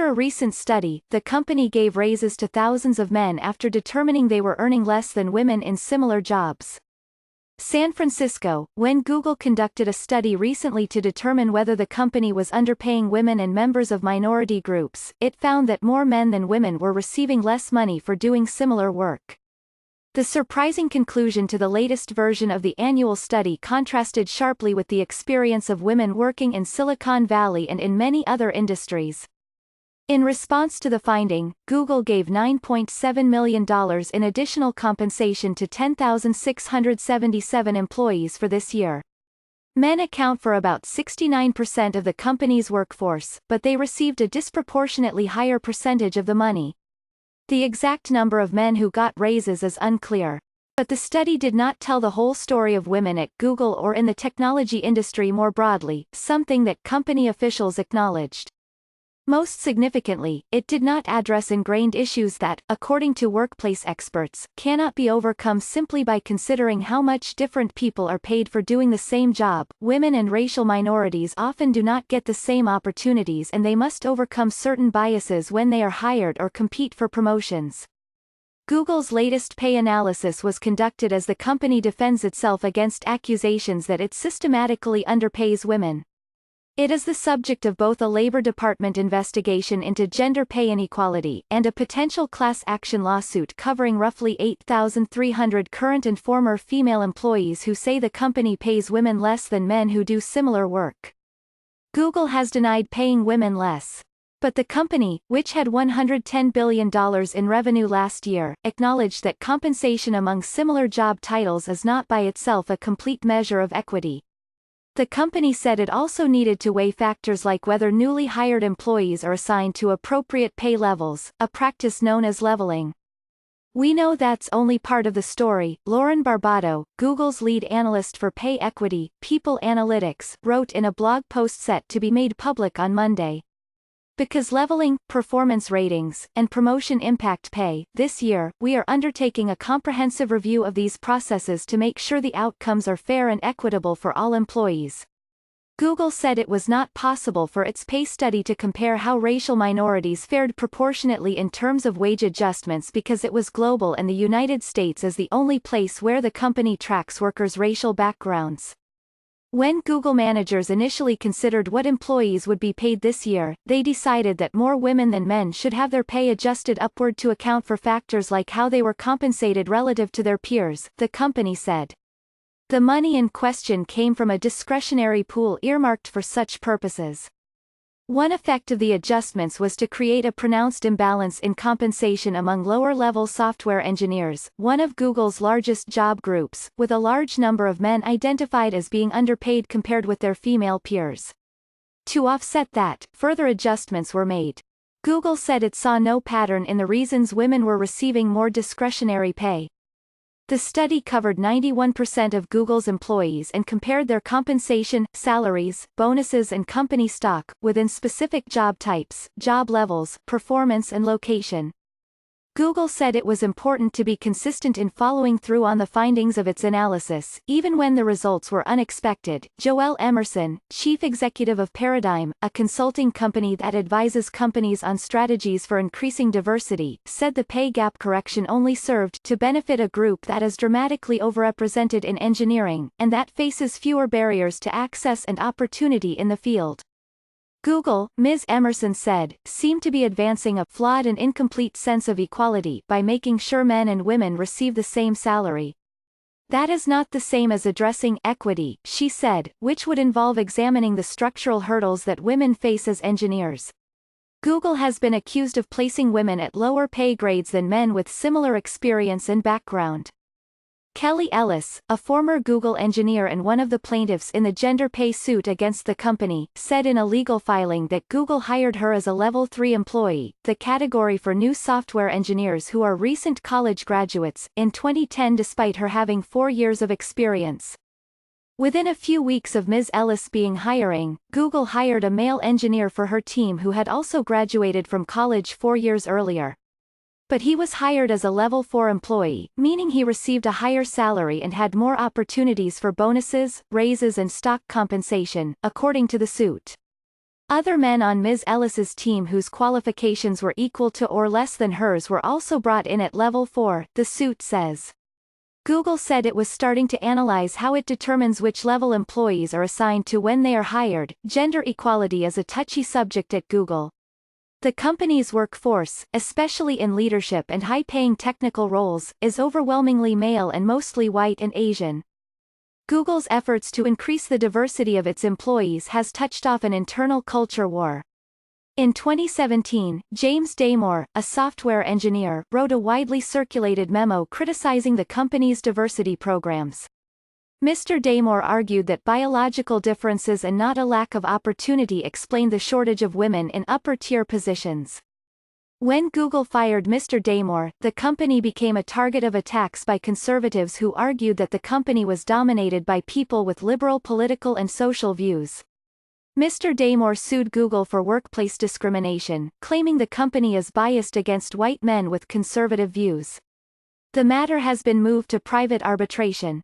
a recent study, the company gave raises to thousands of men after determining they were earning less than women in similar jobs. San Francisco, when Google conducted a study recently to determine whether the company was underpaying women and members of minority groups, it found that more men than women were receiving less money for doing similar work. The surprising conclusion to the latest version of the annual study contrasted sharply with the experience of women working in Silicon Valley and in many other industries. In response to the finding, Google gave $9.7 million in additional compensation to 10,677 employees for this year. Men account for about 69% of the company's workforce, but they received a disproportionately higher percentage of the money. The exact number of men who got raises is unclear. But the study did not tell the whole story of women at Google or in the technology industry more broadly, something that company officials acknowledged. Most significantly, it did not address ingrained issues that, according to workplace experts, cannot be overcome simply by considering how much different people are paid for doing the same job. Women and racial minorities often do not get the same opportunities, and they must overcome certain biases when they are hired or compete for promotions. Google's latest pay analysis was conducted as the company defends itself against accusations that it systematically underpays women. It is the subject of both a Labor Department investigation into gender pay inequality and a potential class action lawsuit covering roughly 8,300 current and former female employees who say the company pays women less than men who do similar work. Google has denied paying women less. But the company, which had $110 billion in revenue last year, acknowledged that compensation among similar job titles is not by itself a complete measure of equity. The company said it also needed to weigh factors like whether newly hired employees are assigned to appropriate pay levels, a practice known as leveling. "We know that's only part of the story," Lauren Barbado, Google's lead analyst for pay equity, People Analytics, wrote in a blog post set to be made public on Monday. Because leveling, performance ratings, and promotion impact pay, this year, we are undertaking a comprehensive review of these processes to make sure the outcomes are fair and equitable for all employees. Google said it was not possible for its pay study to compare how racial minorities fared proportionately in terms of wage adjustments because it was global and the United States is the only place where the company tracks workers' racial backgrounds. When Google managers initially considered what employees would be paid this year, they decided that more women than men should have their pay adjusted upward to account for factors like how they were compensated relative to their peers, the company said. The money in question came from a discretionary pool earmarked for such purposes. One effect of the adjustments was to create a pronounced imbalance in compensation among lower-level software engineers, one of Google's largest job groups, with a large number of men identified as being underpaid compared with their female peers. To offset that, further adjustments were made. Google said it saw no pattern in the reasons women were receiving more discretionary pay. The study covered 91% of Google's employees and compared their compensation, salaries, bonuses and company stock, within specific job types, job levels, performance and location. Google said it was important to be consistent in following through on the findings of its analysis, even when the results were unexpected. Joelle Emerson, chief executive of Paradigm, a consulting company that advises companies on strategies for increasing diversity, said the pay gap correction only served to benefit a group that is dramatically overrepresented in engineering, and that faces fewer barriers to access and opportunity in the field. Google, Ms. Emerson said, seemed to be advancing a flawed and incomplete sense of equality by making sure men and women receive the same salary. That is not the same as addressing equity, she said, which would involve examining the structural hurdles that women face as engineers. Google has been accused of placing women at lower pay grades than men with similar experience and background. Kelly Ellis, a former Google engineer and one of the plaintiffs in the gender pay suit against the company, said in a legal filing that Google hired her as a Level 3 employee, the category for new software engineers who are recent college graduates, in 2010 despite her having 4 years of experience. Within a few weeks of Ms. Ellis being hiring, Google hired a male engineer for her team who had also graduated from college 4 years earlier. But he was hired as a Level 4 employee, meaning he received a higher salary and had more opportunities for bonuses, raises and stock compensation, according to the suit. Other men on Ms. Ellis's team whose qualifications were equal to or less than hers were also brought in at level 4, the suit says. Google said it was starting to analyze how it determines which level employees are assigned to when they are hired. Gender equality is a touchy subject at Google. The company's workforce, especially in leadership and high-paying technical roles, is overwhelmingly male and mostly white and Asian. Google's efforts to increase the diversity of its employees has touched off an internal culture war. In 2017, James Damore, a software engineer, wrote a widely circulated memo criticizing the company's diversity programs. Mr. Damore argued that biological differences and not a lack of opportunity explain the shortage of women in upper-tier positions. When Google fired Mr. Damore, the company became a target of attacks by conservatives who argued that the company was dominated by people with liberal political and social views. Mr. Damore sued Google for workplace discrimination, claiming the company is biased against white men with conservative views. The matter has been moved to private arbitration.